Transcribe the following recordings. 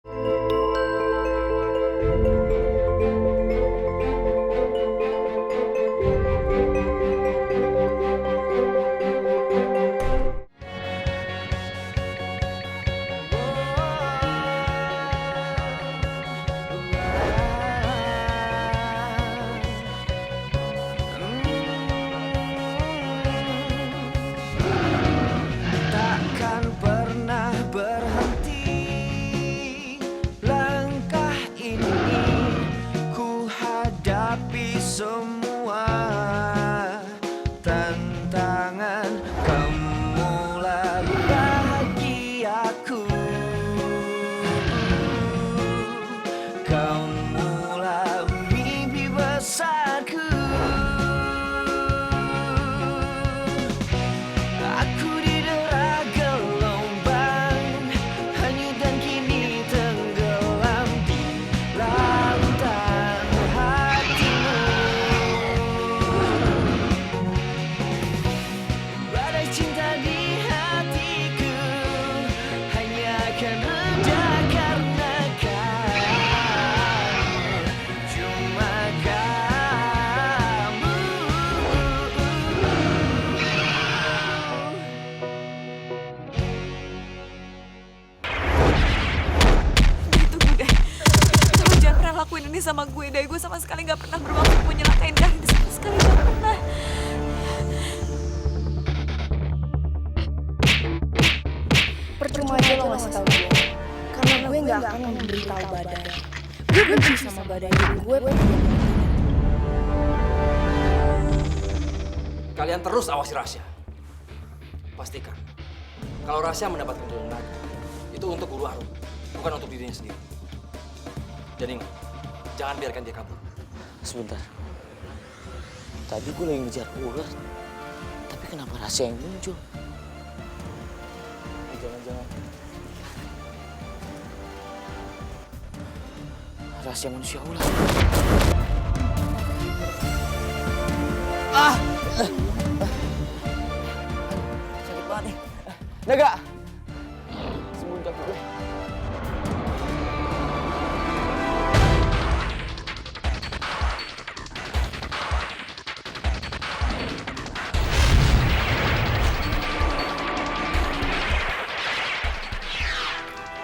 Takkan pernah berhenti, langkah ini ku hadapi semua tantangan. Kamulah bahagiaku, kamulah mimpi besarku. Aku didera gelombang, hanyut dan kini tenggelam di lautan hatimu. Badai cinta di hatiku hanya akan reda karena kamu, cuma kamu. Tunggu deh. Tolong jangan pernah lakuin ini sama gue deh. Gue sama sekali gak pernah bermaksud mau nyelakain Karin. Sama sekali gak pernah. Percuma aja lo ngasih tau gue. Karena gue gak akan memberitahu Badai. Gue benci sama Badai dan gue Kalian terus awasi Rasya. Pastikan kalau Rasya mendapatkan donor naga, itu untuk Guru Arum, bukan untuk dirinya sendiri. Dan ingat, jangan biarkan dia kabur. Sebentar. Tadi gue lagi ngejar ular. Tapi kenapa Rasya yang muncul? Jangan-jangan Rasya manusia ular. Sakit banget nih. Naga! Sembunyi kaki gue.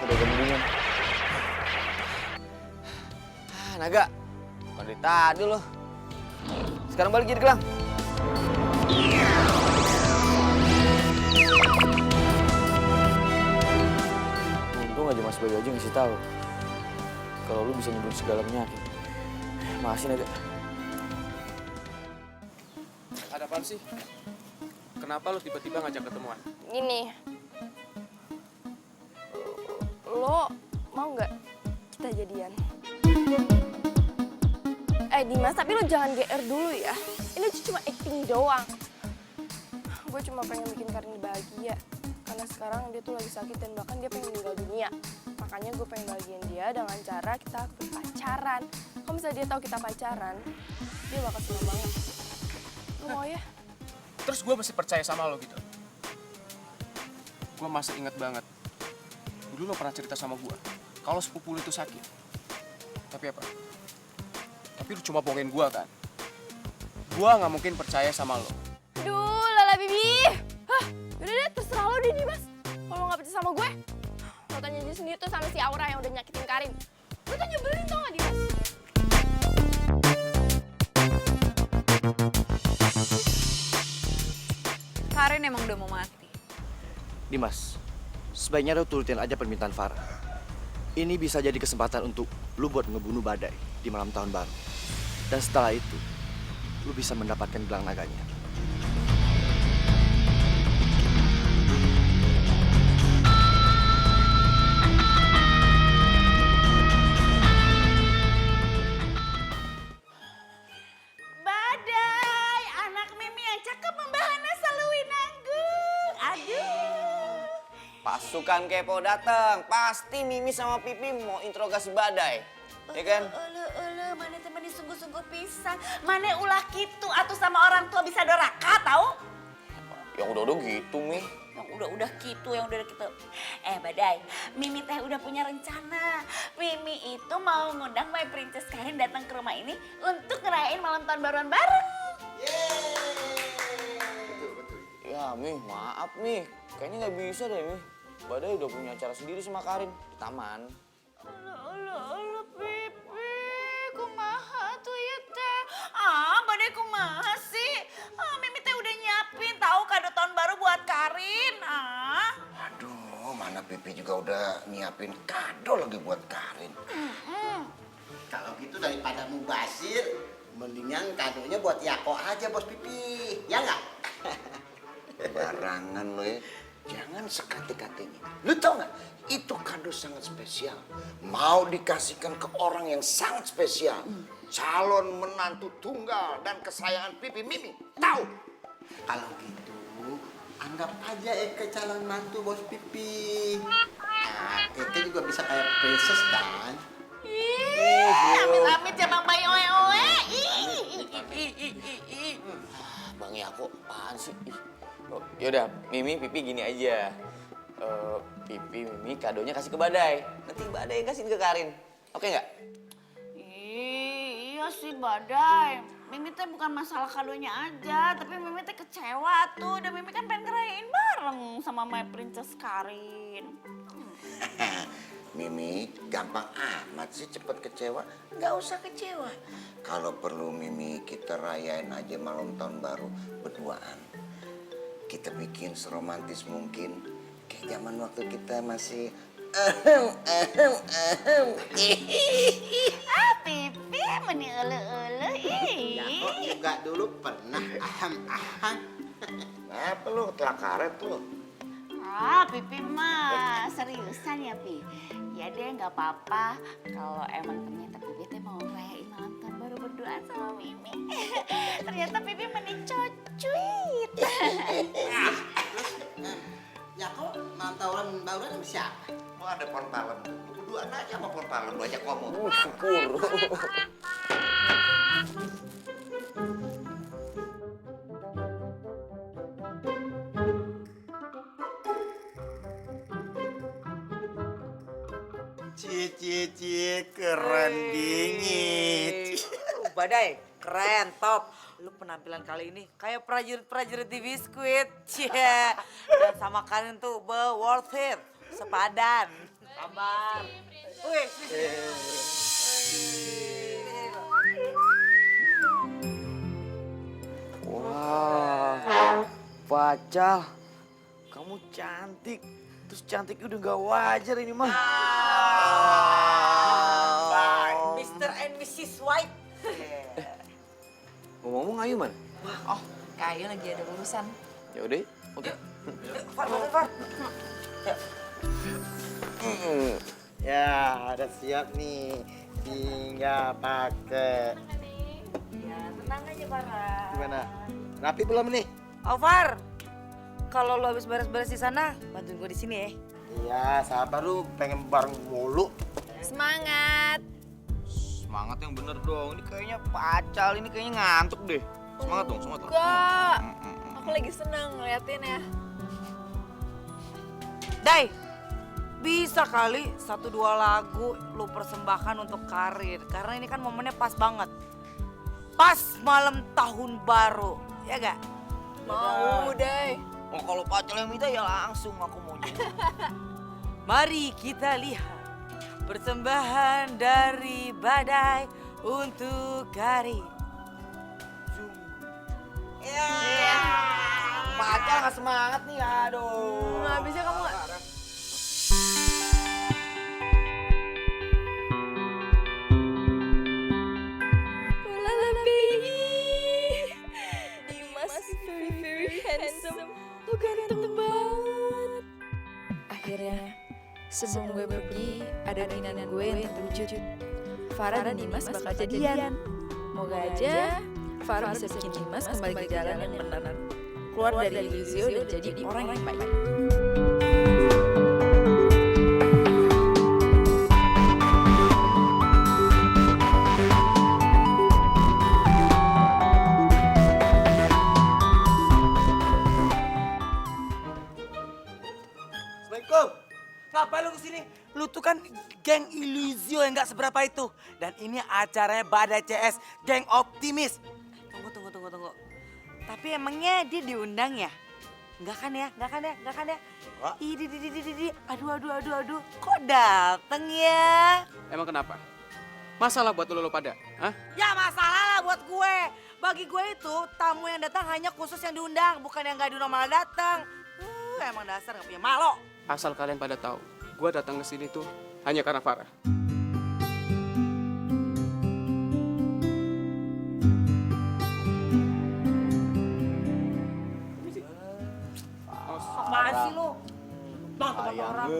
Udah gembingan. Naga, bukan dari tadi loh. Sekarang balik jadi kelang. Untung aja Mas Bayu aja ngasih tahu kalau lu bisa nyembuhin segala penyakit. Makasih Naga. Ada apaan sih? Kenapa lu tiba-tiba ngajak ketemuan? Gini, lo mau nggak kita jadian? Dimas, tapi lo jangan GR dulu ya. Ini cuma acting doang. Gue cuma pengen bikin Karin bahagia. Karena sekarang dia tuh lagi sakit dan bahkan dia pengen meninggal dunia. Makanya gue pengen bahagiain dia dengan cara kita berpacaran. Kalau misalnya dia tahu kita pacaran, dia bakal senang banget. Lo mau ya? Terus gue mesti percaya sama lo gitu? Gue masih inget banget. Dulu lo pernah cerita sama gue kalau sepupu lo itu sakit. Tapi apa? Tapi lu cuma bohongin gue kan? Gue gak mungkin percaya sama lo. Aduh, Lala Bibi. Hah, yaudah deh, terserah lo deh Dimas. Kalau lo gak percaya sama gue, lo tanya aja sendiri tuh sama si Aura yang udah nyakitin Karin. Lo tuh nyebelin tau gak Dimas? Karin emang udah mau mati. Dimas, sebaiknya lu turutin aja permintaan Farah. Ini bisa jadi kesempatan untuk lu buat ngebunuh Badai di malam tahun baru. Dan setelah itu, lu bisa mendapatkan gelang naganya. Badai, anak Mimi yang cakep membahana selalu nanggung. Aduh. Pasukan kepo datang. Pasti Mimi sama Pipi mau interogasi Badai. Ya kan? Mana teman sungguh-sungguh pisan. Mana ulah gitu atau sama orang tua bisa doraka tahu? Yang udah-udah gitu, Mi. Yang udah gitu, yang udah gitu. Badai, Mimi teh udah punya rencana. Mimi itu mau ngundang My Princess Karin datang ke rumah ini untuk ngerayain malam tahun baruan bareng. Ya, Mi, maaf, Mi. Kayaknya nggak bisa deh, Mi. Badai udah punya acara sendiri sama Karin di taman. Alah, Pipi, kumaha tuh ya teh? Badai kumaha sih? Mimi teh udah nyiapin tahu kado tahun baru buat Karin. Aduh, mana Pipi juga udah nyiapin kado lagi buat Karin. Kalau gitu daripada mubazir, mendingan kadonya buat Yako aja bos Pipi, ya nggak? Barangan lo ya, jangan sekati-katinya. Lu tau nggak, itu kado sangat spesial. Mau dikasihkan ke orang yang sangat spesial. Calon menantu tunggal dan kesayangan Pipi Mimi, tahu? Kalau gitu, anggap aja Eke calon mantu bos Pipi. Nah, Eke juga bisa kayak princess kan? Amit-amit ya Bang Bayi oe-oe. Bang Yako, apaan sih? Oh, yaudah, Mimi, Pipi gini aja. Pipi, Mimi kadonya kasih ke Badai. Nanti Badai yang kasihin ke Karin. Oke nggak? Iya sih Badai. Mimi teh bukan masalah kadonya aja, tapi Mimi teh kecewa tuh. Dan Mimi kan pengen ngerayain bareng sama My Princess Karin. Mimi, gampang amat sih cepet kecewa. Nggak usah kecewa. Kalau perlu Mimi, kita rayain aja malam tahun baru berduaan. Kita bikin seromantis mungkin. Kayak zaman waktu kita masih Pipi meni ele-ele. Yako juga dulu pernah aham-aham. apa lu ketelak karet lu? Pipi mah seriusan ya, Pi. Ya deh, nggak apa-apa. Kalau emang ternyata Pipi teh mau ngerayain malam tahun baru berduaan sama Mimi. Ternyata Pipi meni cocuit. Yako malam tahun baruan sama siapa? Mau ada pohon palem tuh. Lu berduaan aja sama pohon palem, lu ajak ngomong. Syukur. Cie, keren dingin. Badai, keren, top. Lu penampilan kali ini kayak prajurit-prajurit di biskuit. Cie. Dan sama Karin tuh worth it. Sepadan. Sabar. Wih. Wah, Pacal, kamu cantik. Terus cantiknya udah gak wajar ini mah. Mr. and Mrs. White. Ngomong-ngomong Ayu man? Oh, Kayu lagi ada urusan. Ya udah, oke. Far. Ya, udah siap nih. Tinggal pakai. Ya, tenang aja, Farah. Gimana? Rapi belum nih? Oh, Far. Kalau lo habis beres-beres di sana, bantuin gue di sini ya. Iya, sabar lu pengen bareng mulu. Semangat. Semangat yang bener dong. Ini kayaknya Pacal, ini kayaknya ngantuk deh. Semangat dong, semangat. Enggak. Aku lagi seneng ngeliatin ya. Dai, bisa kali 1-2 lagu lu persembahkan untuk Karin. Karena ini kan momennya pas banget. Pas malam tahun baru, ya gak? Mau deh. Oh, kalau Pacal yang minta ya langsung aku mau nyanyi. Mari kita lihat persembahan dari Badai untuk Karin. Ya. Pacal nggak semangat nih, aduh. Nggak bisa kamu nggak? Lala baby, Dimas very handsome, tuh ganteng banget. Akhirnya sebelum gue pergi, ada keinginan gue yang terwujud. Farah dan Dimas bakal jadian. Moga aja Farah bisa bikin Dimas kembali ke jalan yang benar. Keluar dari ilusio dan jadi orang yang baik. Assalamualaikum. Ngapain lu kesini? Lu tuh kan geng Illusio yang gak seberapa itu. Dan ini acaranya Badai CS, geng optimis. Tunggu. Tapi emangnya dia diundang ya? Enggak kan ya? Aduh. Kok dateng ya? Emang kenapa? Masalah buat lo pada? Hah? Ya masalah lah buat gue. Bagi gue itu tamu yang datang hanya khusus yang diundang, bukan yang gak diundang malah datang. Emang dasar gak punya malo. Asal kalian pada tahu, gue datang ke sini tuh hanya karena Farah. Apaan sih lu? Bang, teman orang.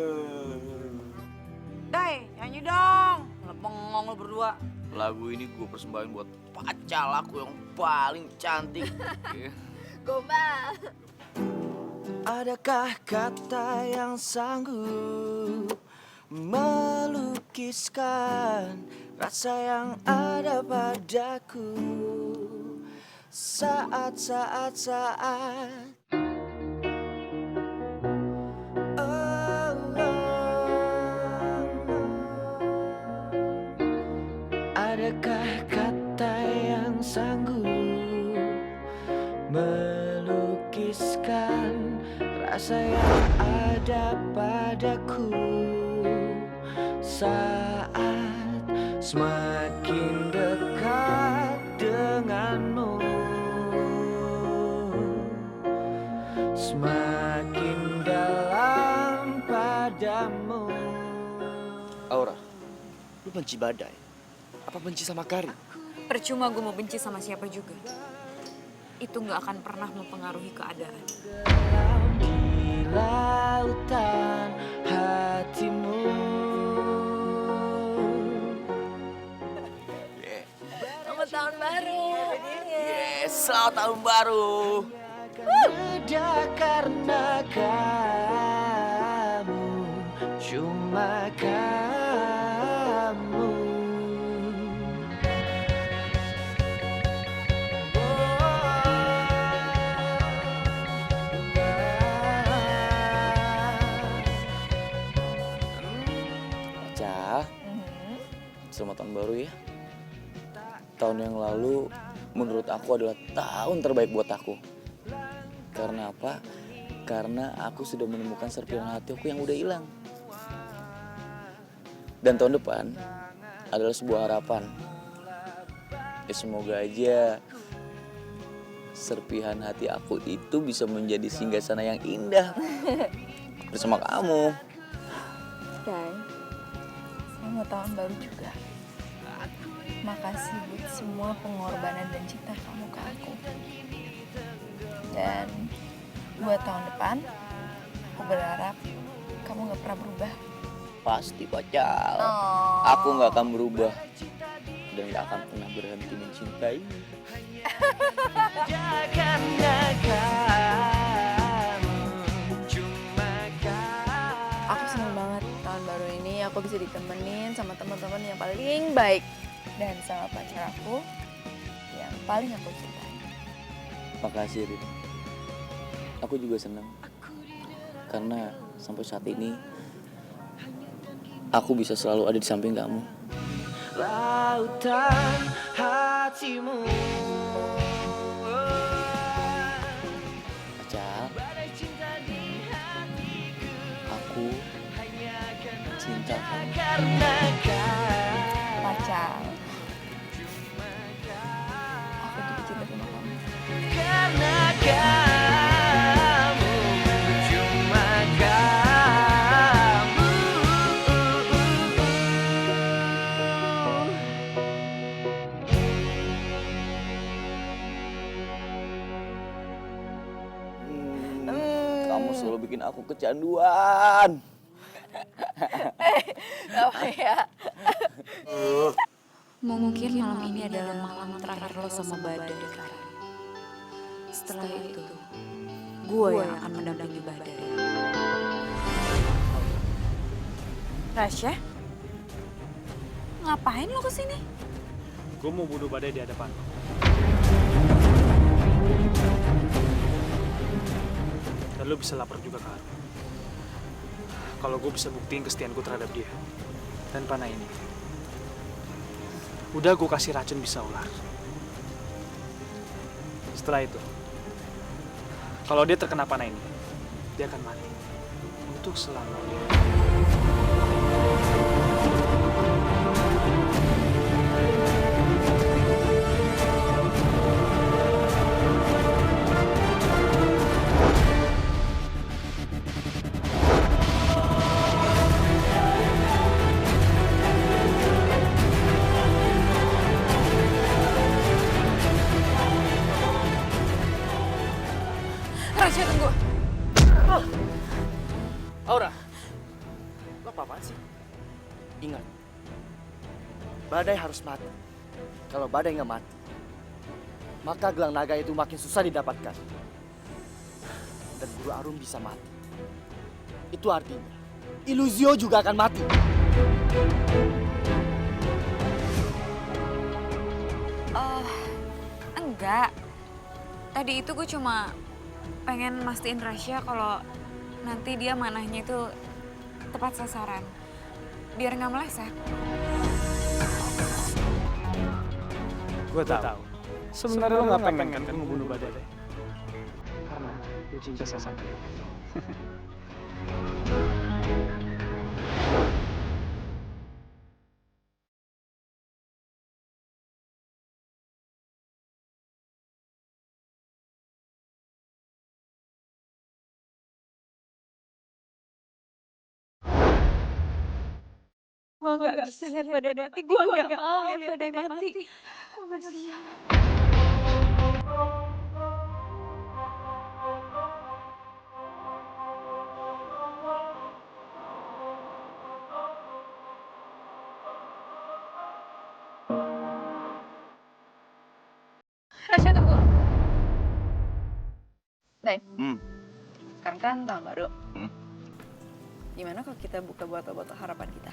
Dai, nyanyi dong. Bengong lu berdua. Lagu ini gue persembahin buat pacar aku yang paling cantik. Gombal. Adakah kata yang sanggup melukiskan rasa yang ada padaku saat adakah kata yang sanggup melukiskan rasa yang ada padaku saat semakin dekat denganmu, semakin dalam padamu. Aura, lu benci Badai? Apa benci sama Karin? Percuma gue mau benci sama siapa juga. Itu nggak akan pernah mempengaruhi keadaan. Di lautan hatimu. Selamat tahun baru. Yes, selamat tahun baru. Beda karena kamu, cuma kamu. Pacar, selamat tahun baru ya. Tahun yang lalu menurut aku adalah tahun terbaik buat aku. Karena apa? Karena aku sudah menemukan serpihan hati aku yang udah hilang. Dan tahun depan adalah sebuah harapan. Ya semoga aja serpihan hati aku itu bisa menjadi singgasana yang indah bersama kamu. Dai, selamat tahun baru juga. Makasih buat semua pengorbanan dan cinta kamu ke aku. Dan buat tahun depan, aku berharap kamu gak pernah berubah. Pasti pacar. Aku gak akan berubah dan gak akan pernah berhenti mencintai. Aku senang banget tahun baru ini aku bisa ditemenin sama teman-teman yang paling baik dan sama pacar aku yang paling aku cintai. Makasih Rin. Aku juga senang karena sampai saat ini aku bisa selalu ada di samping kamu. Lautan hatimu. Pacar, aku cinta kamu. Pacar, aku juga cinta sama kamu. Karena kamu, cuma kamu. Kamu selalu bikin aku kecanduan. Apa ya? Mungkin malam ini adalah malam terakhir lo sama Badai, Karin. Setelah itu, gue yang akan mendampingi Badai. Rasya? Ngapain lo kesini? Gue mau bunuh Badai di hadapan lo. Dan lo bisa lapor juga ke aku. kalau gue bisa buktiin kesetiaanku terhadap dia. Dan panah ini, udah gue kasih racun bisa ular. Setelah itu, kalau dia terkena panah ini, dia akan mati untuk selamanya. Rasya, tunggu. Aura, lo apa-apaan sih? Ingat, badai harus mati. Kalau badai nggak mati, maka gelang naga itu makin susah didapatkan. Dan Guru Arum bisa mati. Itu artinya, Iluzio juga akan mati. Enggak. Tadi itu gue cuma pengen mastiin Rasya kalau nanti dia manahnya itu tepat sasaran. Biar nggak meleset. Gue tahu. Sebenarnya lo nggak pengen kan membunuh badai. Karena lo cinta sama dia. Gue nggak bisa lihat badai mati. Gue nggak mau lihat badai mati. Gue nggak siap. Rasya, tunggu. Dai, sekarang kan tahun baru. Gimana kalau kita buka botol-botol harapan kita?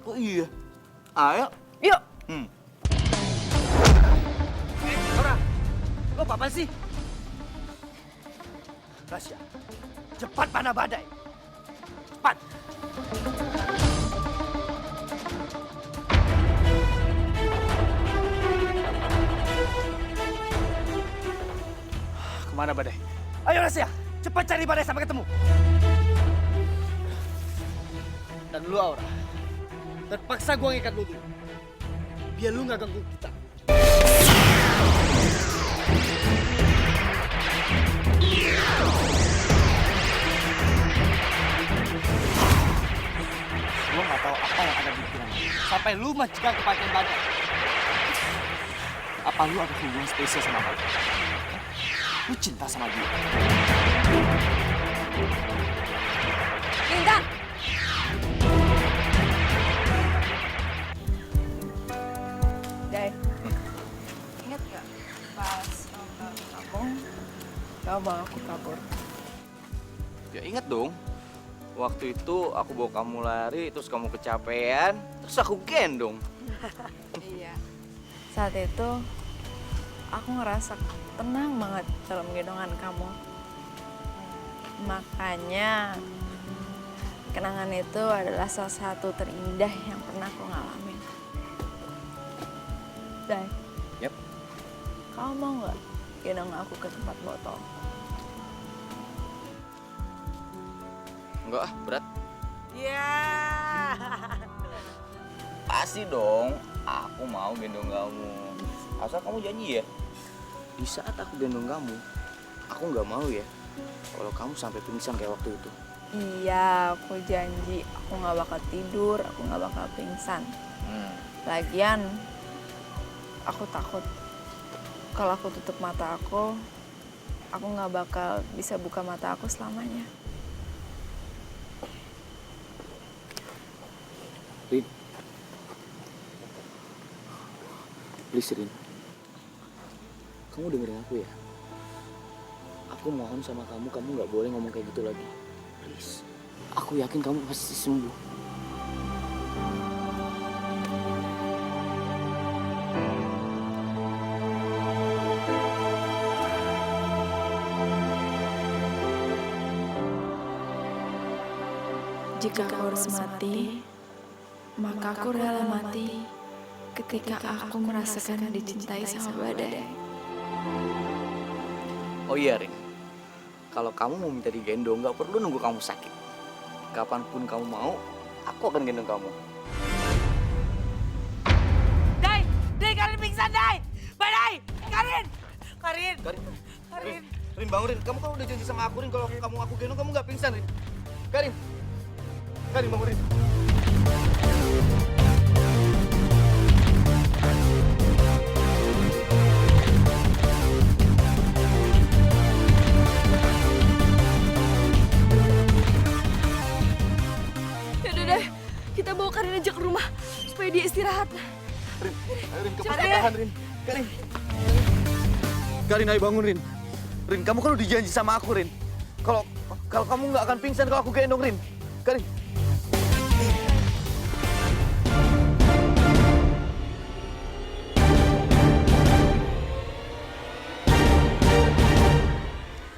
Oh iya, ayo. Yuk! Aura, lo apa-apaan sih? Rasya, cepat panah badai. Cepat. Kemana badai? Ayo Rasya, cepat cari badai sampai ketemu. Dan lu Aura, terpaksa gua ngikat lu dulu. Biar lu nggak ganggu kita. Lu nggak tahu apa yang ada di pikiran lu. Sampai lu mencegah kematian badai. Apa lu ada hubungan spesial sama badai? Lu cinta sama dia? Lintang! Dai, ingat gak pas lomba kampung, kau bawa aku kabur? Ya inget dong. Waktu itu aku bawa kamu lari, terus kamu kecapean, terus aku gendong. Iya. Saat itu, aku ngerasa tenang banget dalam gendongan kamu. Makanya, kenangan itu adalah salah satu terindah yang pernah aku ngalamin. Dai. Yap. Kamu mau nggak gendong aku ke tempat botol? Enggak ah, berat. Ya. Pasti dong, aku mau gendong kamu. Asal kamu janji ya. Di saat aku gendong kamu, aku nggak mau ya kalau kamu sampai pingsan kayak waktu itu. Iya, aku janji. Aku nggak bakal tidur, aku nggak bakal pingsan. Lagian, aku takut kalau aku tutup mata aku nggak bakal bisa buka mata aku selamanya. Rin, please Rin, kamu dengerin aku ya. Aku mohon sama kamu, kamu nggak boleh ngomong kayak gitu lagi. Please, aku yakin kamu pasti sembuh. Jika aku harus mati, maka aku rela mati ketika aku merasakan dicintai sama badai. Oh iya, Rin. Kalau kamu mau minta digendong, nggak perlu nunggu kamu sakit. Kapanpun kamu mau, aku akan gendong kamu. Dai, Karin pingsan, Dai! Badai! Karin! Karin! Rin, Rin bangun Rin. Kamu kan udah janji sama aku Rin kalau kamu aku gendong kamu nggak pingsan Rin. Karin bangun Rin. Yaudah deh, kita bawa Karin aja ke rumah supaya dia istirahat. Rin, kamu tahan Rin. Karin, ayo bangun Rin. Rin, kamu kan udah janji sama aku Rin. Kalau kamu nggak akan pingsan kalau aku gendong Rin. Karin.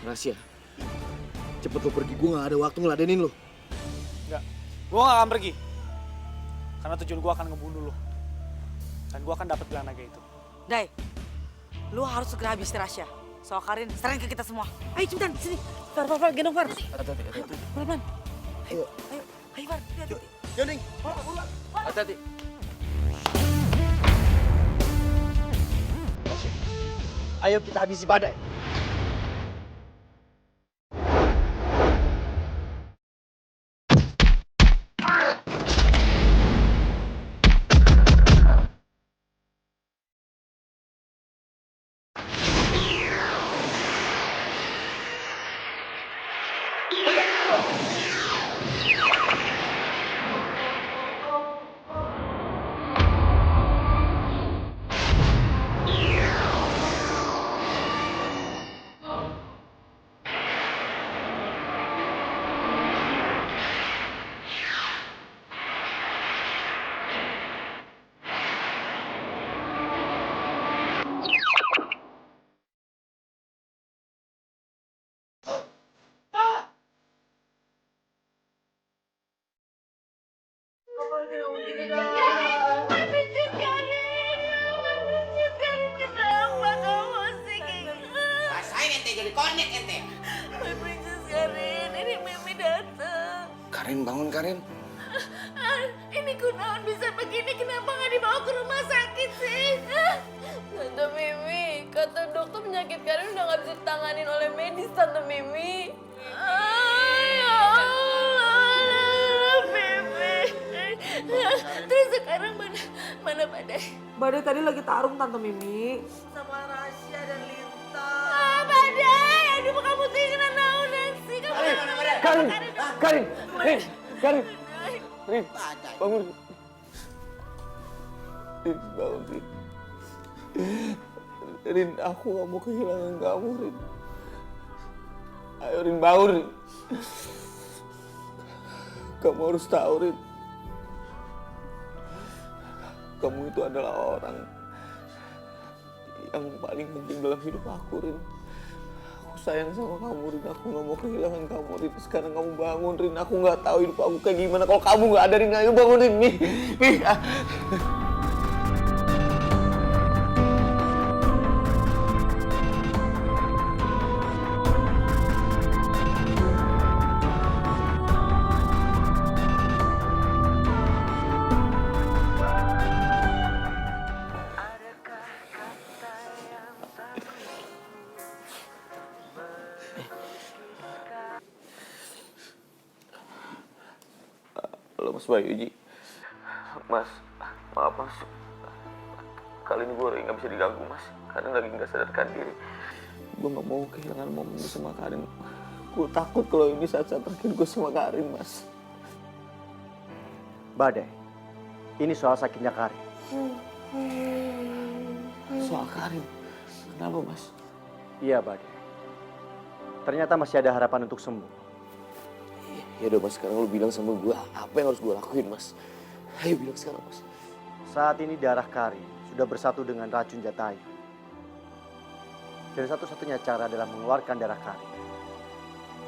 Rahasia. Cepet lo pergi, gue gak ada waktu ngeladenin lo. Enggak, gue gak akan pergi. Karena tujuan gue akan ngebunuh lo. Dan gue akan dapat gelang naga itu. Dai, lu harus segera habis Rasya. Soal Karin sering ke kita semua. Ayo cepetan, sini. Far, gendong Far. Hati-hati. Pelan-pelan. Ayo, Far. Hati-hati. Yaudah, hati-hati. Ayo kita habisi badai. Rasain ente jadi konek ente. Karin, ini Mimi datang. Karin, bangun Karin. Ini kunaon bisa begini, kenapa nggak dibawa ke rumah sakit sih? Tante Mimi, kata dokter penyakit Karin udah nggak bisa ditanganin oleh medis, Tante Mimi. Ya Allah, Mimi. Terus sekarang mana Badai? Badai tadi lagi tarung Tante Mimi. Sama Rasya dan Linta. Badai, aduh kamu tinggal naon sih? Karin, Rin, bangun. Rin, bangun Rin. Rin, aku gak mau kehilangan kamu Rin. Ayo Rin, bangun Rin. Kamu harus tahu Rin. Kamu itu adalah orang yang paling penting dalam hidup aku Rin. Aku sayang sama kamu Rin, aku gak mau kehilangan kamu Rin. Sekarang kamu bangun Rin, aku gak tahu hidup aku kayak gimana kalau kamu gak ada Rin. Ayo bangun Rin, Mi. Halo Mas Bayu Ji. Mas, maaf Mas. Kali ini gue nggak bisa diganggu Mas. Karena lagi nggak sadarkan diri. Gue nggak mau kehilangan momen sama Karin. Gue takut kalau ini saat-saat terakhir gue sama Karin Mas. Badai, ini soal sakitnya Karin. Soal Karin, kenapa Mas? Iya Badai. Ternyata masih ada harapan untuk sembuh. Ya udah Mas, sekarang lu bilang sama gue apa yang harus gue lakuin Mas. Ayo bilang sekarang Mas. Saat ini darah Karin sudah bersatu dengan racun Jatayu. Dan satu-satunya cara adalah mengeluarkan darah Karin.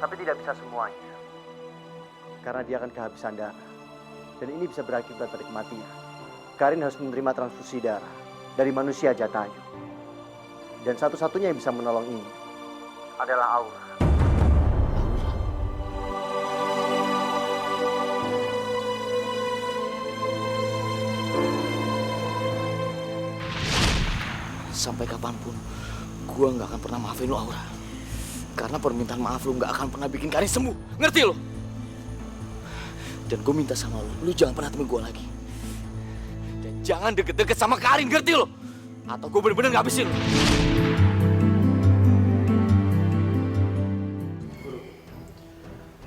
Tapi tidak bisa semuanya. karena dia akan kehabisan darah. Dan ini bisa berakibat pada kematian. Karin harus menerima transfusi darah dari manusia Jatayu. Dan satu-satunya yang bisa menolong ini adalah Aura. Sampai kapanpun, gue nggak akan pernah maafin lo, Aura. Karena permintaan maaf lo nggak akan pernah bikin Karin sembuh. Ngerti lo? Dan gue minta sama lo jangan pernah temuin gue lagi. Dan jangan deket-deket sama Karin, ngerti lo? Atau gue bener-bener ngabisin lo. Guru,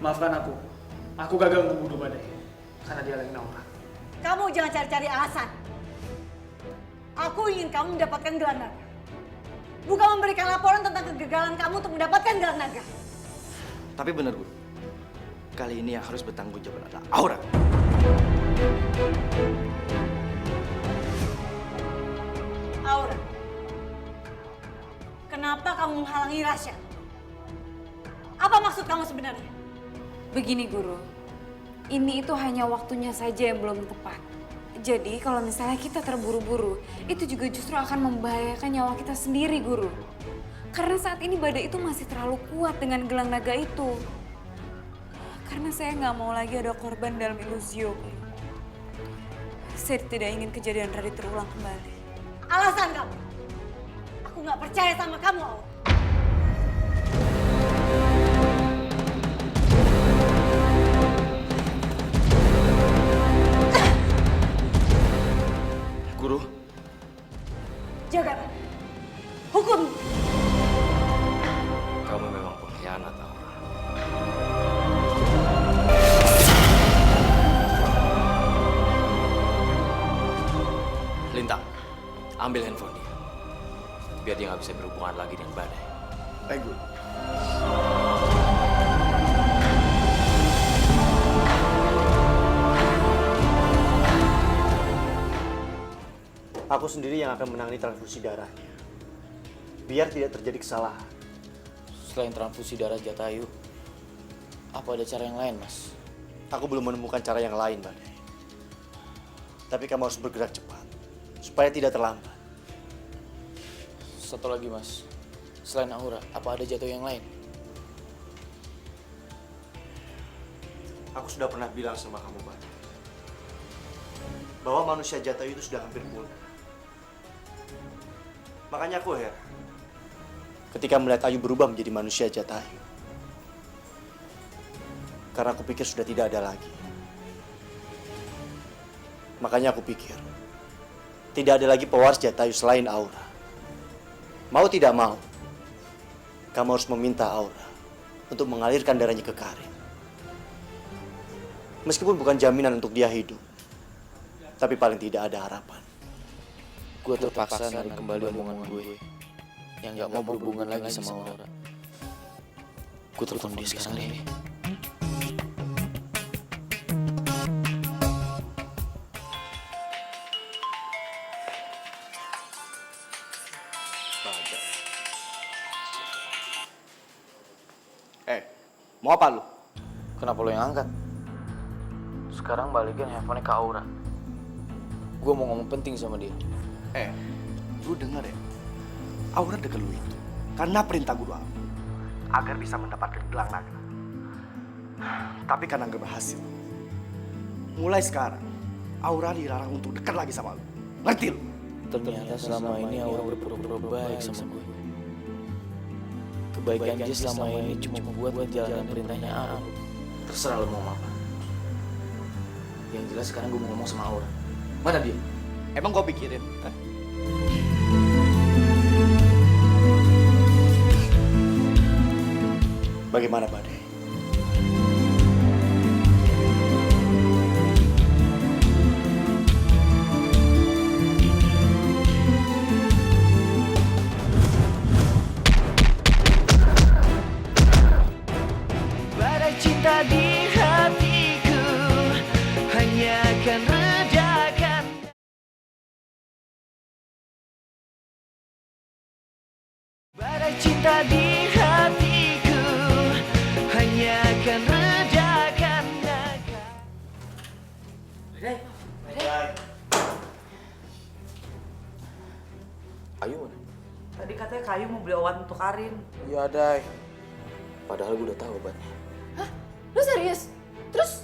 maafkan aku. Aku gagal untuk bunuh Badai. Karena dia lagi Aura. Kamu jangan cari-cari alasan. Aku ingin kamu mendapatkan gelang naga. Bukan memberikan laporan tentang kegagalan kamu untuk mendapatkan gelang naga. Tapi bener, Guru. Kali ini yang harus bertanggung jawab adalah Aura. Aura, kenapa kamu menghalangi Rasya? Apa maksud kamu sebenarnya? Begini Guru, ini itu hanya waktunya saja yang belum tepat. Jadi kalau misalnya kita terburu-buru, itu juga justru akan membahayakan nyawa kita sendiri, Guru. Karena saat ini Badai itu masih terlalu kuat dengan gelang naga itu. Karena saya nggak mau lagi ada korban dalam ilusio, Guru. Saya tidak ingin kejadian Radit terulang kembali. Alasan kamu? Aku nggak percaya sama kamu, Aura. Guru. Jaga, hukum. Kamu memang pengkhianat, Aura. Lintang, ambil handphone dia. Biar dia nggak bisa berhubungan lagi dengan Badai. Baik, Guru. Aku sendiri yang akan menangani transfusi darahnya. Biar tidak terjadi kesalahan. Selain transfusi darah Jatayu, apa ada cara yang lain, Mas? Aku belum menemukan cara yang lain, Badai. Tapi kamu harus bergerak cepat, supaya tidak terlambat. Satu lagi, Mas. Selain Aura, apa ada Jatayu yang lain? Aku sudah pernah bilang sama kamu, Badai, bahwa manusia Jatayu itu sudah hampir punah. Makanya aku heran ketika melihat Ayu berubah menjadi manusia Jatayu. Karena aku pikir sudah tidak ada lagi. Makanya aku pikir tidak ada lagi pewaris Jatayu selain Aura. Mau tidak mau, kamu harus meminta Aura untuk mengalirkan darahnya ke Karin. Meskipun bukan jaminan untuk dia hidup, tapi paling tidak ada harapan. Gue terpaksa narik kembali omongan gue yang gak mau berhubungan lagi sama Aura. Gue telepon dia sekarang deh. Mau apa lu? Kenapa lo yang angkat? Sekarang balikin handphone ke Aura. Gue mau ngomong penting sama dia. Lu denger ya? Aura deket lu itu karena perintah guru aku agar bisa mendapatkan gelang naga. Tapi karena gak berhasil, mulai sekarang Aura dilarang untuk dekat lagi sama lu. Ngerti lu? Ternyata selama ini Aura berpura-pura baik sama gue. Kebaikan dia selama ini cuma membuat menjalankan perintahnya Aura. Terserah lo mau apa. Yang jelas sekarang gue mau ngomong sama Aura. Mana dia? Emang gua pikirin? Bagaimana, Badai? Badai cinta di hatiku hanya akan redakan. Badai cinta di hatiku hanya akan redakan. Badai. Ayu mana? Tadi katanya Kayu mau beli obat untuk Karin. Iya, Day. Padahal gue udah tahu obatnya. Hah? Lu serius? Terus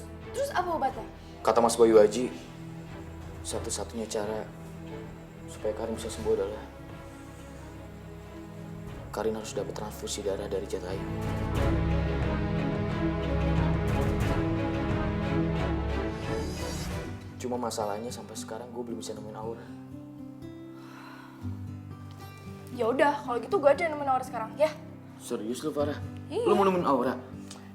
apa obatnya? Kata Mas Bayu Haji, satu-satunya cara supaya Karin bisa sembuh adalah Karin harus dapat transfusi darah dari Jatayu. Cuma masalahnya sampai sekarang gue belum bisa nemuin Aura. Ya udah, kalau gitu gue aja yang nemenin Aura sekarang, ya? Serius lu, Farah? Iya. Lu mau nemuin Aura?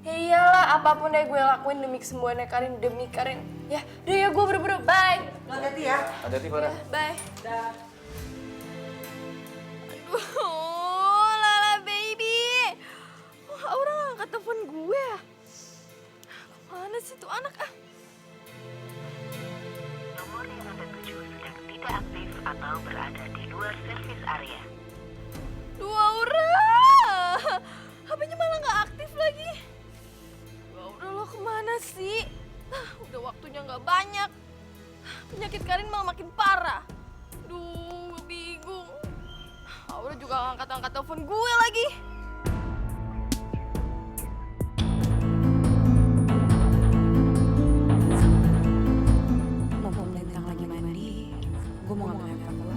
Ya iyalah, apapun deh gue lakuin demi kesembuhannya Karin, demi Karin. Ya, udah ya gue buru-buru, bye. Hati-hati ya. Hati-hati, Farah. Bye. Dah. Aduh, Lala baby. Wah, Aura gak angkat telepon gue ya? Mana sih tuh anak ah? Nomor yang Anda tuju sedang tidak aktif atau berada di luar servis area. Duh, Aura. HP-nya malah gak aktif lagi. Aura lo kemana sih? Udah waktunya gak banyak. Penyakit Karin malah makin parah. Duh, gue bingung. Aura juga gak angkat-angkat telepon gue lagi. Mumpung Lintang lagi mandi, gue mau ngambil handphone dulu.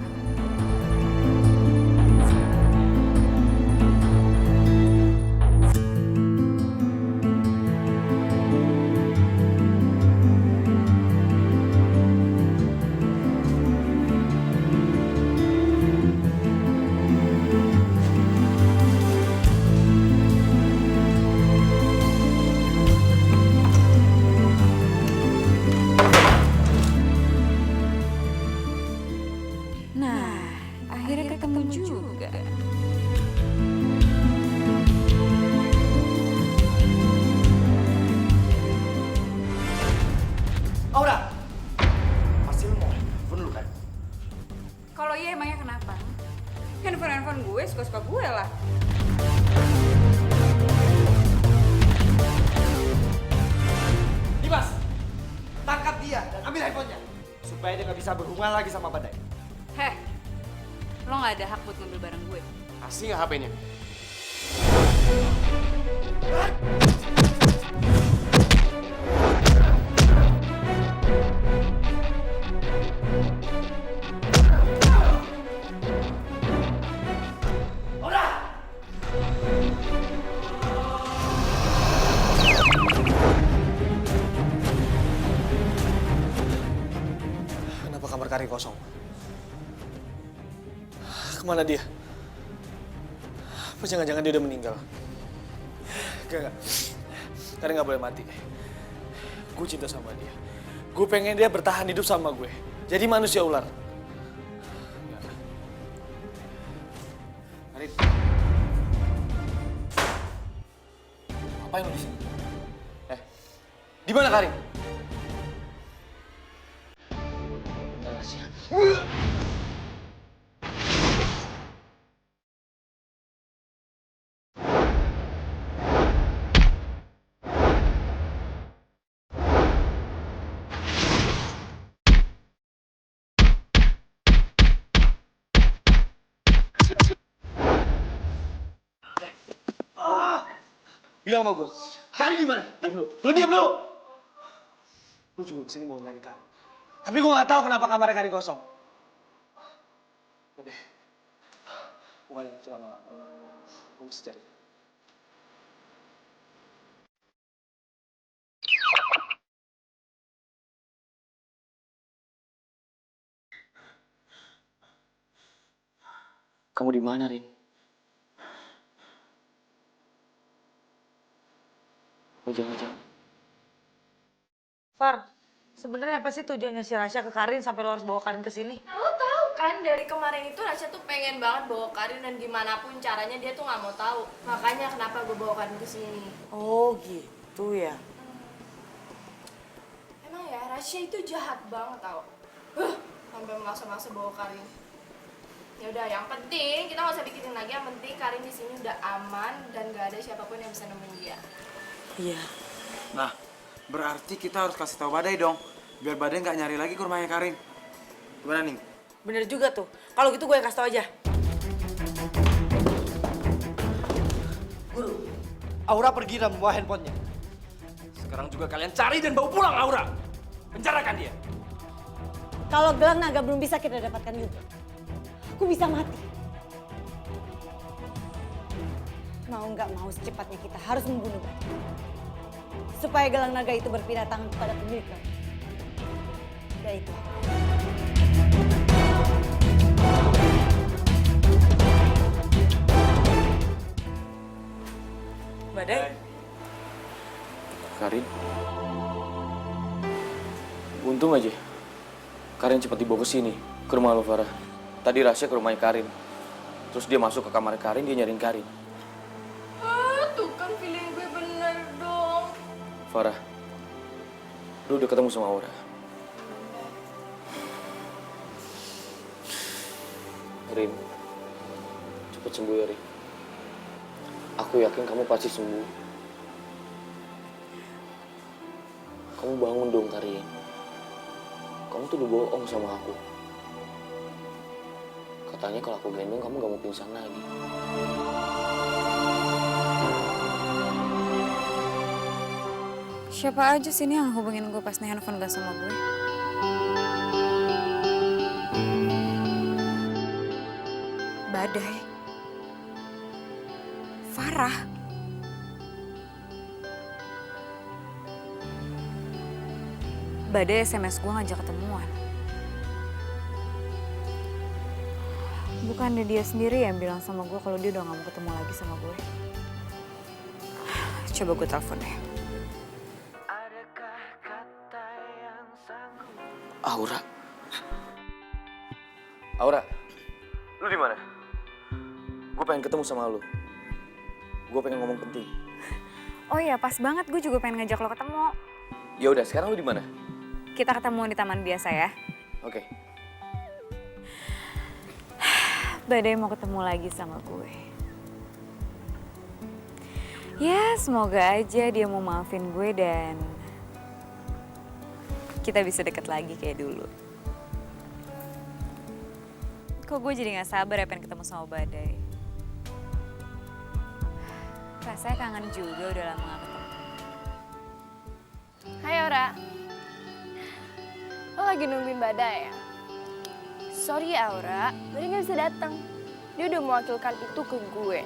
Nah, akhirnya ketemu juga. Aura! Pasti lu mau handphone lu kan? Kalau iya emangnya kenapa? Handphone gue suka-suka gue lah. Dimas! Tangkap dia dan ambil handphonenya. Supaya dia nggak bisa berhubungan lagi sama Badai. Heh, lo gak ada hak buat ngambil barang gue. Kasih nggak HP-nya? Kenapa kamar Karin kosong? Kemana dia? Apa jangan-jangan dia udah meninggal? Enggak. Karin nggak boleh mati. Gue cinta sama dia. Gue pengen dia bertahan hidup sama gue. Jadi manusia ular. Enggak. Karin. Ngapain lu di sini? Di mana Karin? Bilang sama gue, Karin di mana? Lu diam dulu. Lu juga kesini mau nyari Karin. Tapi gue nggak tahu kenapa kamarnya Karin kosong. Udah, gue nggak selama gue mesti cari. Kamu di mana, Rin? Oh, jangan-jangan. Far, sebenarnya apa sih tujuannya si Rasya ke Karin sampai lo harus bawa Karin ke sini? Lo tahu kan dari kemarin itu Rasya tuh pengen banget bawa Karin dan gimana pun caranya dia tuh nggak mau tahu. Makanya kenapa gue bawa Karin ke sini. Oh gitu ya. Emang ya Rasya itu jahat banget tau. Sampai maksa-maksa bawa Karin. Ya udah, yang penting kita nggak usah pikirin lagi. Yang penting Karin di sini udah aman dan gak ada siapapun yang bisa nemuin dia. Iya. Nah, berarti kita harus kasih tahu Badai dong. Biar Badai nggak nyari lagi ke rumahnya Karin. Gimana nih? Bener juga tuh. Kalau gitu gue yang kasih tau aja. Guru. Aura pergi dan membawa handphonenya. Sekarang juga kalian cari dan bawa pulang Aura. Penjarakan dia. Kalau gelang naga belum bisa kita dapatkan juga. Aku bisa mati. Mau nggak mau secepatnya kita harus membunuh Badai. Supaya gelang naga itu berpindah tangan kepada pemiliknya. Yaitu aku. Badai. Karin. Untung aja. Karin cepat dibawa ke sini, ke rumah lo, Farah. Tadi Rasya ke rumahnya Karin. Terus dia masuk ke kamar Karin, dia nyariin Karin. Tuh kan feeling gue bener dong. Farah, lu udah ketemu sama Aura. Rin, cepet sembuh ya, Rin. Aku yakin kamu pasti sembuh. Kamu bangun dong, Karin. Kamu tuh udah bohong sama aku. Katanya kalau aku gendong, kamu gak mau pingsan lagi. Siapa aja sih ini yang hubungin gue pas nih handphone gak sama gue? Badai. Farah. Badai SMS gue ngajak ketemuan. Bukannya dia sendiri yang bilang sama gue kalau dia udah gak mau ketemu lagi sama gue. Coba gue telepon deh. Aura. Aura, lu di mana? Gue pengen ketemu sama lu. Gue pengen ngomong penting. Oh iya, pas banget gue juga pengen ngajak lo ketemu. Ya udah, sekarang lu di mana? Kita ketemu di taman biasa ya. Oke. Badai mau ketemu lagi sama gue. Ya, semoga aja dia mau maafin gue dan kita bisa deket lagi kayak dulu. Kok gue jadi gak sabar ya pengen ketemu sama Badai. Rasanya kangen juga udah lama gak ketemu. Hai Aura. Lo lagi nungguin Badai ya? Sorry ya Aura, Badai gak bisa datang. Dia udah mewakilkan itu ke gue.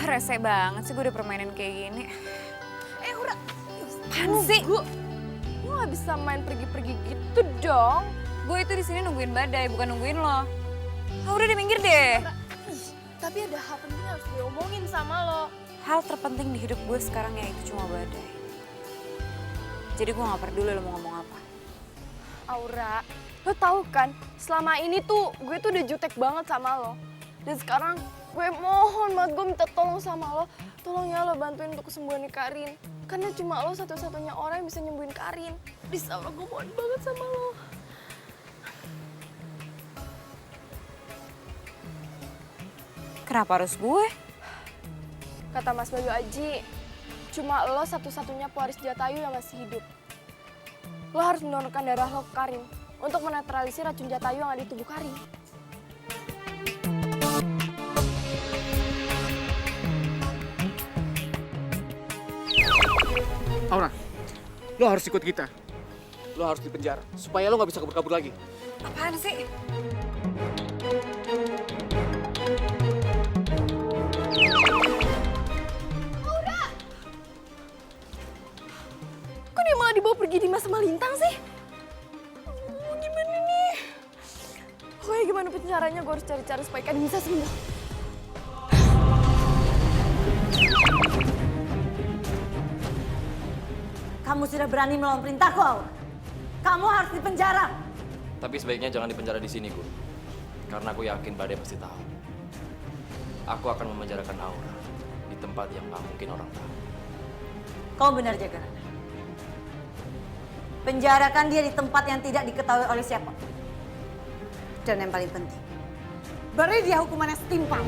Rese banget sih gue udah permainin kayak gini. Aura, apaan sih? Lo gak bisa main pergi-pergi gitu dong. Gue itu di sini nungguin Badai, bukan nungguin lo. Udah deh, minggir deh. Tapi ada hal penting yang harus diomongin sama lo. Hal terpenting di hidup gue sekarang yaitu cuma Badai. Jadi gue gak peduli lo mau ngomong apa. Aura, lo tahu kan, selama ini tuh gue tuh udah jutek banget sama lo. Dan sekarang gue mohon banget, gue minta tolong sama lo. Tolong ya lo bantuin untuk kesembuhan Karin. Karena cuma lo satu-satunya orang yang bisa nyembuhin Karin. Please Aura, gue mohon banget sama lo. Kenapa harus gue? Kata Mas Bayu Aji, cuma lo satu-satunya pewaris Jatayu yang masih hidup. Lo harus mendonorkan darah lo ke Karin untuk menetralisir racun Jatayu yang ada di tubuh Karin. Aura, lo harus ikut kita. Lo harus dipenjara supaya lo gak bisa kabur-kabur lagi. Apaan sih? Kok dia malah dibawa pergi Dimas sama Lintang sih? Gimana nih? Pokoknya gimana pun caranya gue harus cari cara supaya Karin bisa sembuh. Kamu sudah berani melawan perintahku, Aura. Kamu harus dipenjara. Tapi sebaiknya jangan dipenjara di sini, Gur. Karena aku yakin Badai pasti tahu. Aku akan memenjarakan Aura di tempat yang nggak mungkin orang tahu. Kau benar, Jagananda. Penjarakan dia di tempat yang tidak diketahui oleh siapa. Dan yang paling penting, beri dia hukuman yang setimpal.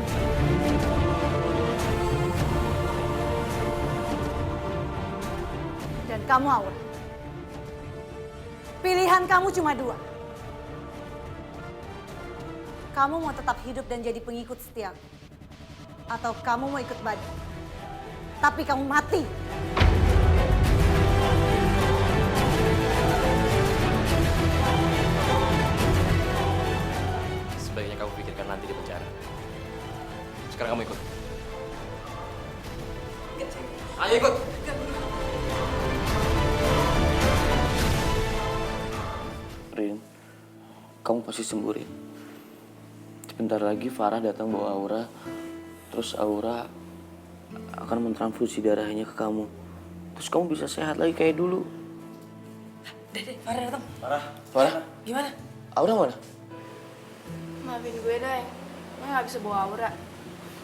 Dan kamu, Aura, Pilihan kamu cuma dua. Kamu mau tetap hidup dan jadi pengikut setiaku. Atau kamu mau ikut Badai. Tapi kamu mati. Sebaiknya kamu pikirkan nanti di penjara. Sekarang kamu ikut. Ayo ikut. Rin, kamu pasti sembuh, Rin. Sebentar lagi Farah datang bawa Aura. Terus Aura akan mentransfusi darahnya ke kamu. Terus kamu bisa sehat lagi kayak dulu. Dede, Farah datang. Farah? Gimana? Aura mana? Maafin gue, Day. Gue gak bisa bawa Aura.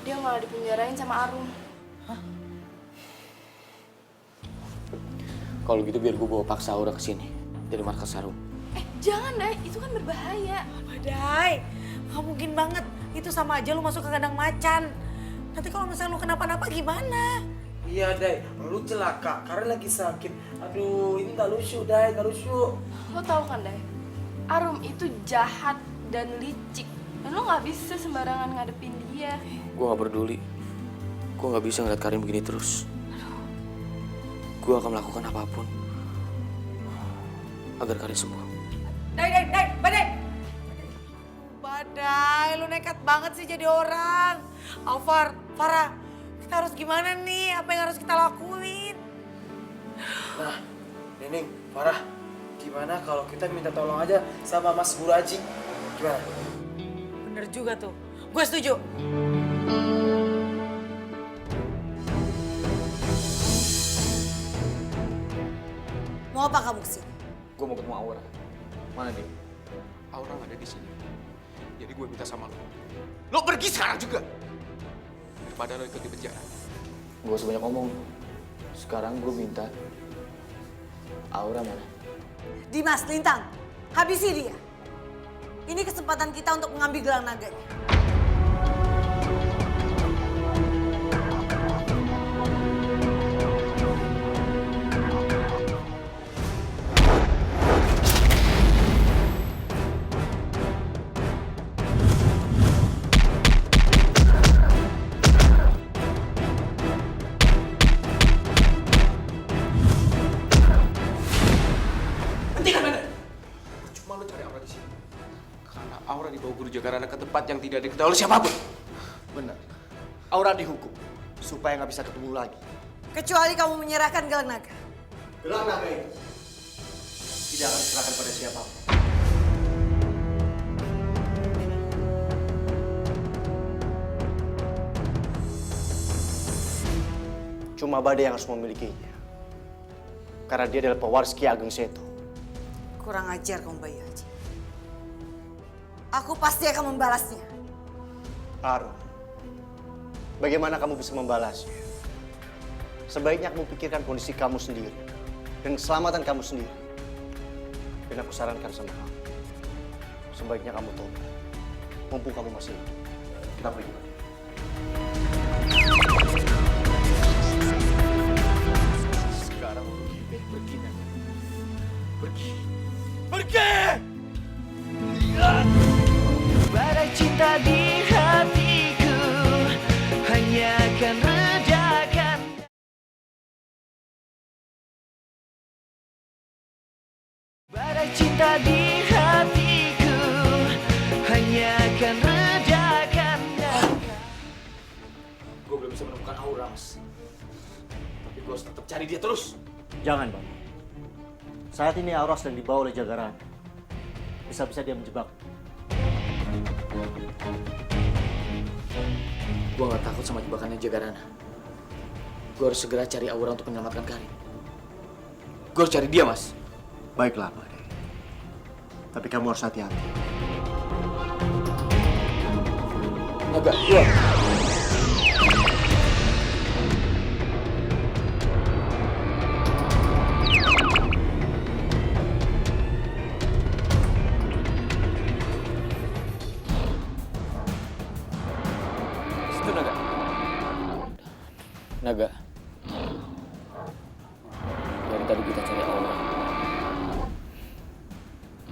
Dia malah dipenjarain sama Arum. Kalau gitu biar gue bawa paksa Aura ke sini dari markas Arum. Jangan, Day. Itu kan berbahaya. Badai, gak mungkin banget. Itu sama aja lu masuk ke kandang macan. Nanti kalau misalnya lu kenapa-napa gimana? Iya, Day. Lu celaka karena lagi sakit. Aduh, ini gak lucu, Day. Gak lucu. Lo tau kan, Day? Arum itu jahat dan licik. Dan lo gak bisa sembarangan ngadepin dia. Gue gak peduli. Gue gak bisa ngeliat Karin begini terus. Gue akan melakukan apapun agar Karin sembuh. Badai! Badai, lu nekat banget sih jadi orang. Alvar, Farah, kita harus gimana nih? Apa yang harus kita lakuin? Nah, Nening, Farah, gimana kalau kita minta tolong aja sama Mas Guru Aji? Gimana? Bener juga tuh, gue setuju. Mau apa kamu kesini? Gue mau ketemu Aura. Mana dia? Aura nggak ada di sini. Jadi gue minta sama lo. Lo pergi sekarang juga. Daripada lo ikut di penjara. Gue sebanyak ngomong. Sekarang gue minta Aura mana? Dimas, Lintang, habisi dia. Ini kesempatan kita untuk mengambil gelang naganya. Cuma lo cari Aura di sini. Karena Aura dibawa guru Jagarana ke tempat yang tidak diketahui oleh siapapun. Benar. Aura dihukum supaya nggak bisa ketemu lagi. Kecuali kamu menyerahkan gelang naga. Gelang naga itu tidak akan diserahkan pada siapapun. Cuma Badai yang harus memilikinya. Karena dia adalah pewaris Ki Ageng Seto. Kurang ajar kamu Bayi Haji. Aku pasti akan membalasnya. Arum, bagaimana kamu bisa membalasnya? Sebaiknya kamu pikirkan kondisi kamu sendiri dan keselamatan kamu sendiri. Dan aku sarankan sama kamu, sebaiknya kamu tobat. Mumpung kamu masih hidup. Kita pergi. Sekarang lebih baik pergi, Naga. Pergi. Badai cinta di hatiku hanya akan redakan. Badai cinta di hatiku hanya akan redakan. Gue belum bisa menemukan Aura, Mas. Tapi gue harus tetap cari dia terus. Jangan, Bang. Saat ini Aura sedang dibawa oleh Jagarana. Bisa-bisa dia menjebak. Gue gak takut sama jebakannya Jagarana. Gue harus segera cari Aura untuk menyelamatkan Karin. Gue harus cari dia, Mas. Baiklah, Badai. Tapi kamu harus hati-hati. Naga, keluar. Situ, Naga. Naga. Dari tadi kita cari Aura.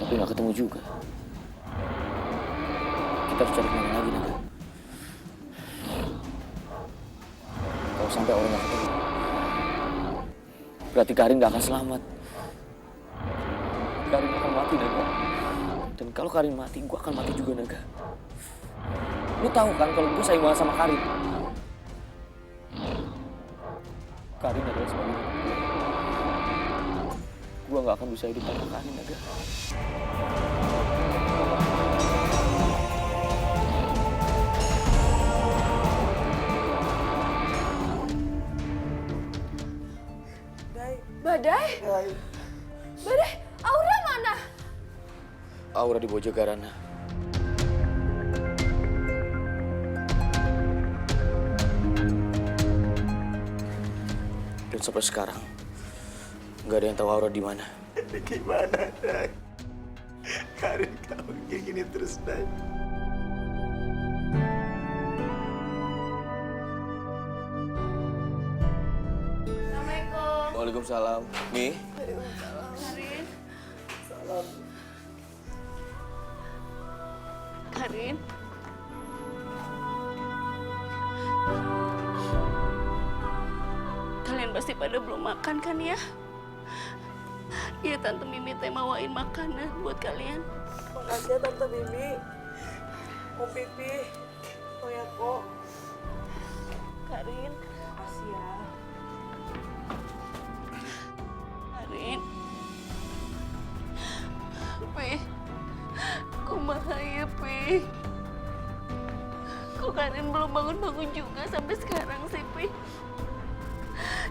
Tapi nggak ketemu juga. Kita harus cari kemana lagi, Naga. Kalau sampai orang nggak ketemu, berarti Karin nggak akan selamat. Karin akan mati, Naga. Dan kalau Karin mati, gue akan mati juga, Naga. Lu tahu kan kalau gue sayang banget sama Karin. Karin adalah sebagai gue. Gue nggak akan bisa hidup tanpa Karin, Naga. Badai? Badai, Aura mana? Aura di Bojogarana. Dan sampai sekarang nggak ada yang tahu Aura di mana. Gimana, Day? Karin kamu kayak gini terus, Day. Assalamualaikum. Waalaikumsalam. Nih. Karin. Salam. Karin. Kalian pasti pada belum makan kan ya? Iya, Tante Mimi teh bawain makanan buat kalian. Makasih ya Tante Mimi. Om Pipi. Oh ya kok. Karin. Makasih ya. Karin. Pi. Kumaha ya, Pi? Kok Karin belum bangun-bangun juga sampai sekarang sih, Pi?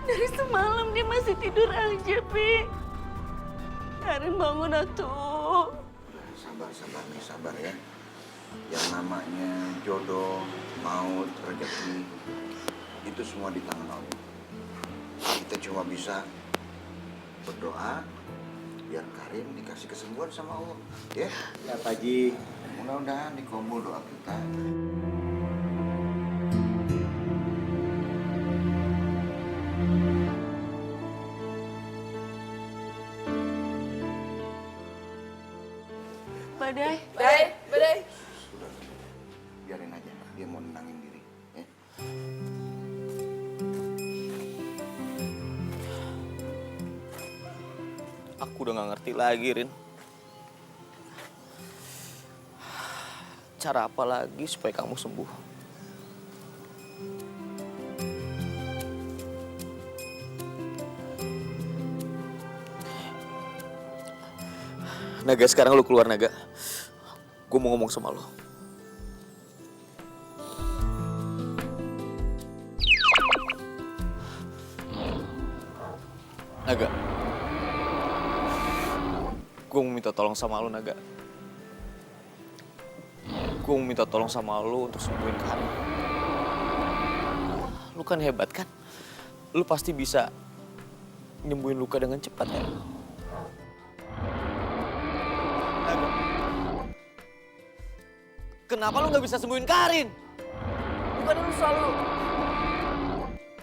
Dari semalam dia masih tidur aja, Pi. Karin bangun atuh. Sabar nih, sabar ya. Yang namanya jodoh, maut, rezeki, itu semua di tangan Allah. Kita cuma bisa berdoa biar Karin dikasih kesembuhan sama Allah, ya? Ya, Pak Haji. Mudah-mudahan dikabul doa kita. Badai. Badai. Sudah, biarin aja. Dia mau nenangin diri, ya? Aku udah gak ngerti lagi, Rin. Cara apa lagi supaya kamu sembuh? Naga, sekarang lu keluar, Naga. Gue mau ngomong sama lo. Naga. Gue mau minta tolong sama lo, Naga. Gue mau minta tolong sama lo untuk sembuhin Karin. Lu kan hebat, kan? Lu pasti bisa nyembuhin luka dengan cepat, kan? Naga. Kenapa lu gak bisa sembuhin Karin? Bukan lu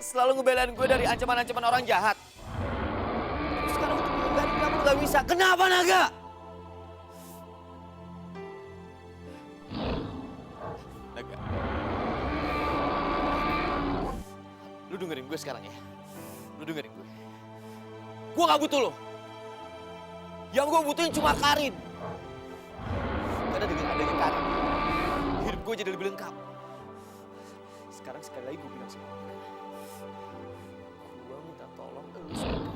selalu ngebelain gue dari ancaman-ancaman orang jahat. Terus sekarang untuk sembuhin Karin, kenapa lu gak bisa? Kenapa, Naga? Naga. Lu dengerin gue sekarang ya. Lu dengerin gue. Gue gak butuh lo. Yang gue butuhin cuma Karin. Karena dengan adanya Karin, hidup gue jadi lebih lengkap. Sekarang sekali lagi gue bilang sama lo. Gue minta tolong ke lu sekarang.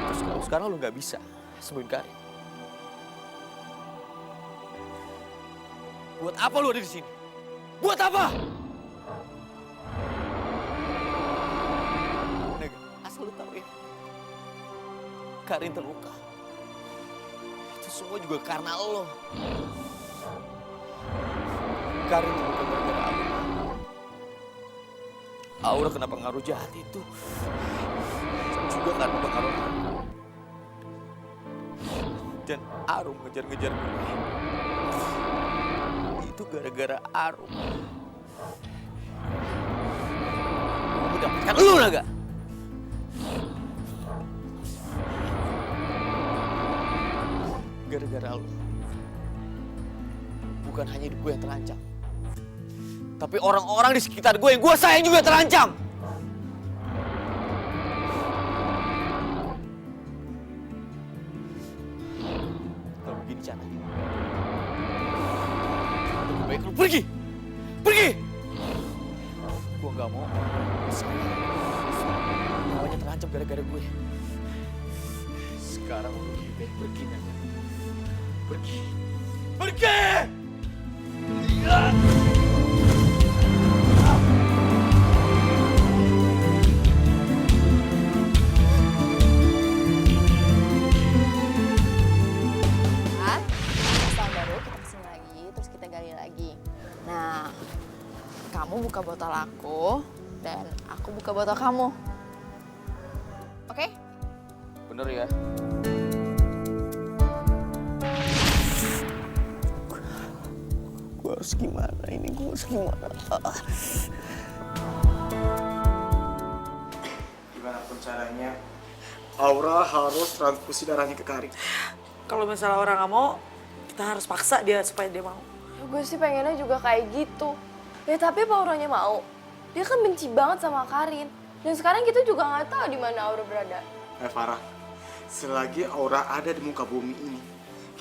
Terus kalau sekarang lu gak bisa sembuhin Karin, buat apa lu ada di sini? Buat apa? Naga, asal lu tahu ya, Karin terluka. Itu semua juga karena lo. Karin terluka gara-gara Aura. Aura kena pengaruh jahat itu juga karena pengaruh Arum. Dan Arum ngejar-ngejar gue. Itu gara-gara Arum. Gue mendapatkan lu, Naga. gara-gara lu. Bukan hanya hidup gue yang terancam, tapi orang-orang di sekitar gue yang gue sayang juga terancam. Kalau begini caranya, lebih baik lu pergi. Pergi! Gue gak mau nyawanya terancam gara-gara gue. Sekarang lu lebih baik pergi, Nana. Pergi! Pergi! Tahun baru kita kesini lagi, terus kita gali lagi. Nah, kamu buka botol aku, dan aku buka botol kamu. Oke? Bener ya? Gue harus gimana ini? Gue harus gimana? Gimana pun caranya, Aura harus transfusi darahnya ke Karin. Kalau misalnya orang nggak mau, kita harus paksa dia supaya dia mau. Ya, gue sih pengennya juga kayak gitu. Ya tapi apa Auranya mau? Dia kan benci banget sama Karin. Dan sekarang kita juga nggak tahu di mana Aura berada. Farah, selagi Aura ada di muka bumi ini,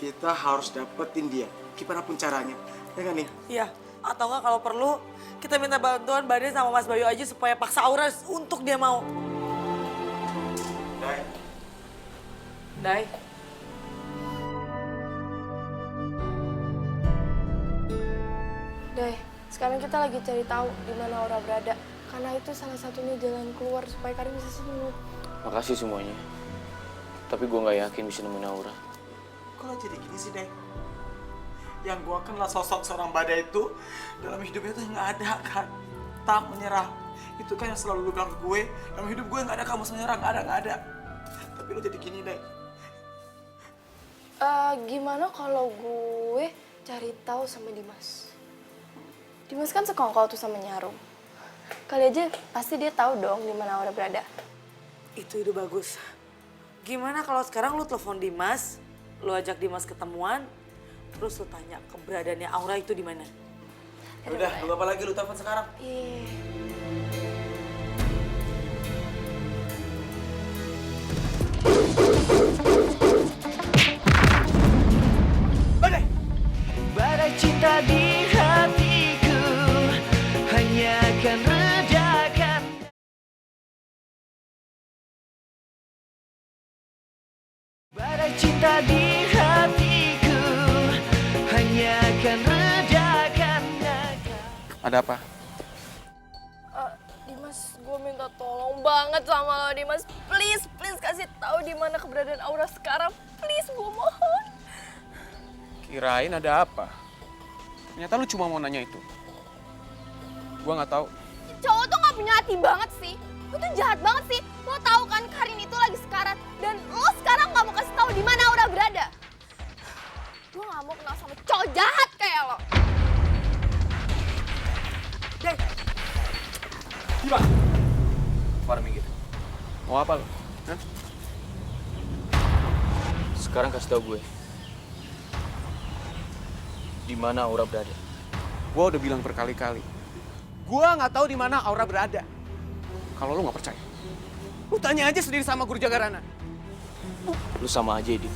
kita harus dapetin dia, gimana pun caranya. Ya kan nih? Iya. Atau nggak kalau perlu, kita minta bantuan Bade sama Mas Bayu aja supaya paksa Aura untuk dia mau. Dai. Dai. Deh, sekarang kita lagi cari tahu di mana Aura berada. Karena itu salah satunya jalan keluar supaya Karin bisa sembuh. Makasih semuanya. Tapi gue gak yakin bisa nemuin Aura. Kalau jadi gini sih, Dai. Yang gua kenal sosok seorang Badai itu dalam hidupnya tuh nggak ada kan. Tak menyerah. Itu kan yang selalu lu bilang ke gue. Dalam hidup gue nggak ada kamu menyerah, nggak ada. Tapi lu jadi gini, Dai. Gimana kalau gue cari tahu sama Dimas? Dimas kan sekongkol tuh sama Nyarum. Kali aja pasti dia tahu dong di mana Aura berada. Itu ide bagus. Gimana kalau sekarang lu telepon Dimas, lu ajak Dimas ketemuan, terus lu tanya keberadaannya Aura itu di mana? Udah, lu apa lagi lu telepon sekarang? Badai! Badai cinta di hatiku hanya akan redakan. Badai cinta di hatiku hanya akan redakan. Ada apa? Dimas, gue minta tolong banget sama lo, Dimas. Please kasih tahu di mana keberadaan Aura sekarang. Please, gue mohon. Kirain ada apa? Ternyata lu cuma mau nanya itu. Gua nggak tahu. Cowok tuh gak punya hati banget sih. Lo tuh jahat banget sih. Lo tahu kan Karin itu lagi sekarat. Dan lo sekarang gak mau kasih tahu di mana Aura berada. Gue gak mau kenal sama cowok jahat kayak lo. Dimas! Mari minggir. Mau apa lu? Hah? Sekarang kasih tau gue. Di mana Aura berada? Gua udah bilang berkali-kali. Gua nggak tahu di mana Aura berada. Kalau lu nggak percaya, lu tanya aja sendiri sama guru jaga Rana. Lu sama aja, Edi.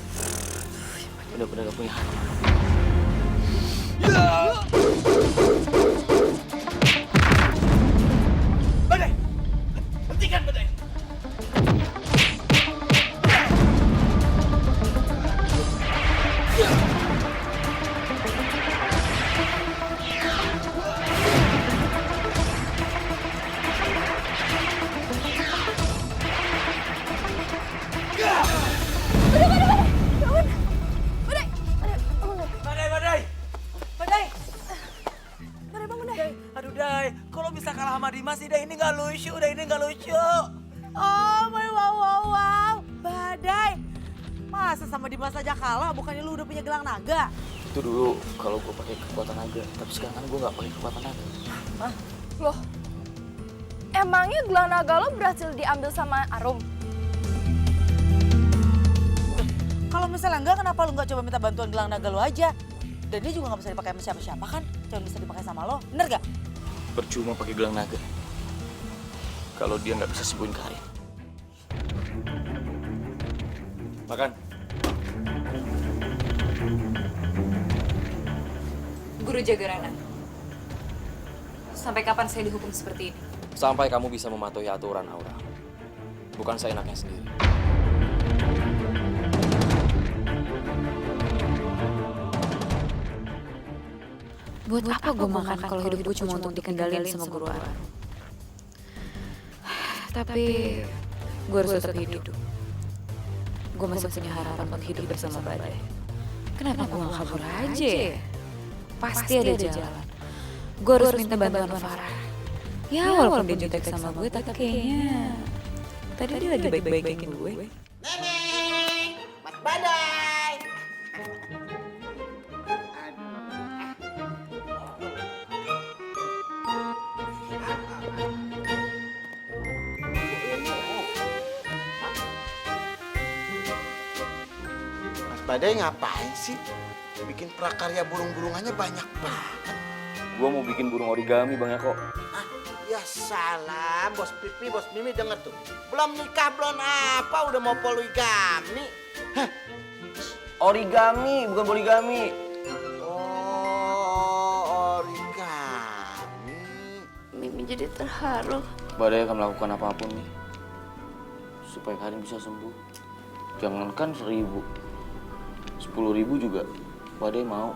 Bener-bener gak punya hati. Badai! Hentikan Badai! Aduh, Dai, kalau bisa kalah sama Dimas sih, Dai, ini nggak lucu, Dai, ini nggak lucu. Oh, wow, Badai. Masa sama Dimas aja kalah, bukannya lu udah punya gelang naga? Itu dulu kalau gue pakai kekuatan naga, tapi sekarang kan gue nggak pakai kekuatan naga. Hah? Loh, emangnya gelang naga lo berhasil diambil sama Arum? Kalau misalnya enggak, kenapa lu nggak coba minta bantuan gelang naga lu aja? Dan dia juga nggak bisa dipakai sama siapa-siapa kan? Cuma bisa dipakai sama lo, bener gak? Percuma pakai gelang naga. Kalau dia nggak bisa sembuhin Karin. Makan. Guru Jagarana, sampai kapan saya dihukum seperti ini? Sampai kamu bisa mematuhi aturan, Aura. Bukan seenaknya sendiri. Buat apa gue makan kalau hidup gue cuma untuk dikendalin sama guru Aru? Tapi gue harus tetap hidup. Gue masih punya harapan buat hidup bersama Badai. Kenapa gue gak kabur aja ya? Pasti ada jalan. Gue harus minta bantuan Farah. Ya walaupun dia jutek sama gue, tapi kayaknya tadi dia lagi baik-baikin gue. Neneng, Mas Badai. Mas Badai ngapain sih? Bikin prakarya burung-burungannya banyak banget. Gua mau bikin burung origami Bang Eko. Ah, ya salah, Bos Pipi, Bos Mimi denger tuh. Belum nikah, belum apa, udah mau poligami. Hah? Origami, bukan poligami. Oh, origami. Mimi jadi terharu. Badai akan melakukan apapun nih supaya Karin bisa sembuh. Jangankan 1.000, 10.000 juga Badai mau.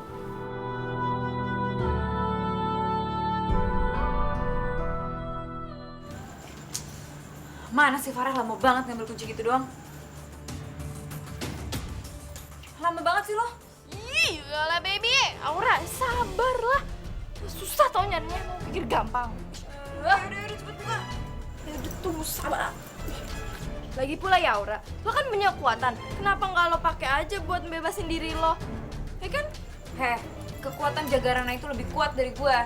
Mana sih Farah, lama banget ngambil kunci gitu doang. Lama banget sih lo. Ih, lah baby. Aura, sabar lah. Susah tau nyarinya, mau pikir gampang. Udah cepet buka. Ya udah tunggu sabar. Lagi pula ya Aura, lo kan punya kekuatan. Kenapa nggak lo pakai aja buat bebasin diri lo? Ya kan? Heh, kekuatan Jagarana itu lebih kuat dari gue.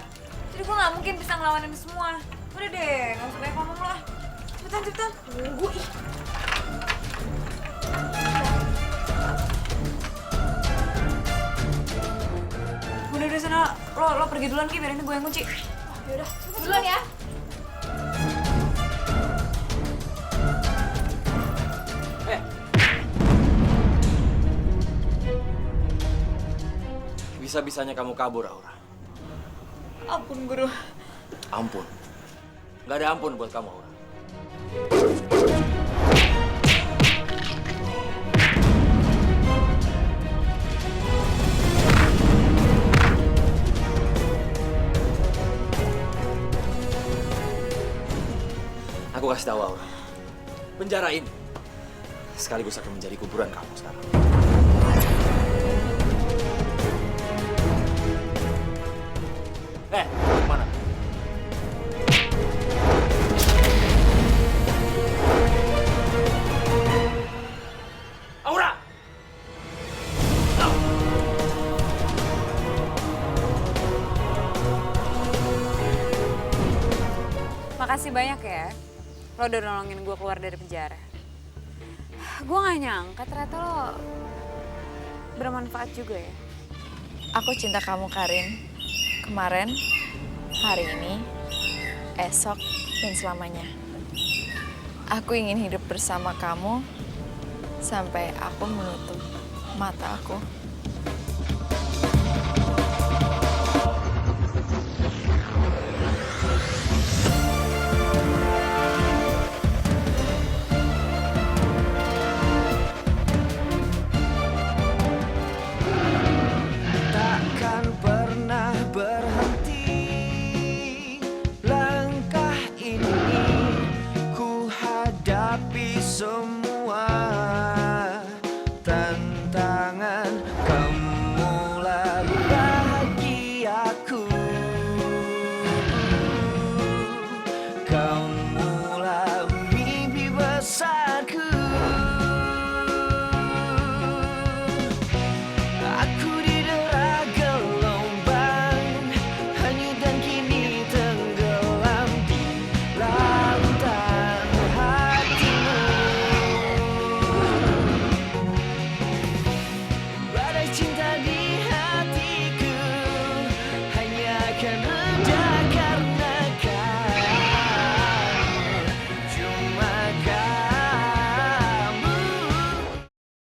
Jadi gue gak mungkin bisa ngelawanin semua. Udah deh, gak usah banyak ngomong lah. Cepetan. Tunggu ih. Udah sana, lo pergi duluan Ki, biar ini gue yang kunci. Yaudah, duluan ya. Bisa-bisanya kamu kabur, Aura. Ampun guru. Ampun. Gak ada ampun buat kamu, Aura. Aku kasih tahu, Aura. Penjara ini sekaligus akan menjadi kuburan kamu sekarang. Mana? Aura! Makasih banyak ya, lo udah nolongin gue keluar dari penjara. Gue gak nyangka ternyata lo bermanfaat juga ya. Aku cinta kamu, Karin. Kemarin, hari ini, esok, dan selamanya. Aku ingin hidup bersama kamu sampai aku menutup mata aku. Takkan pernah berhenti. Langkah ini ku hadapi semua tantangan Jaga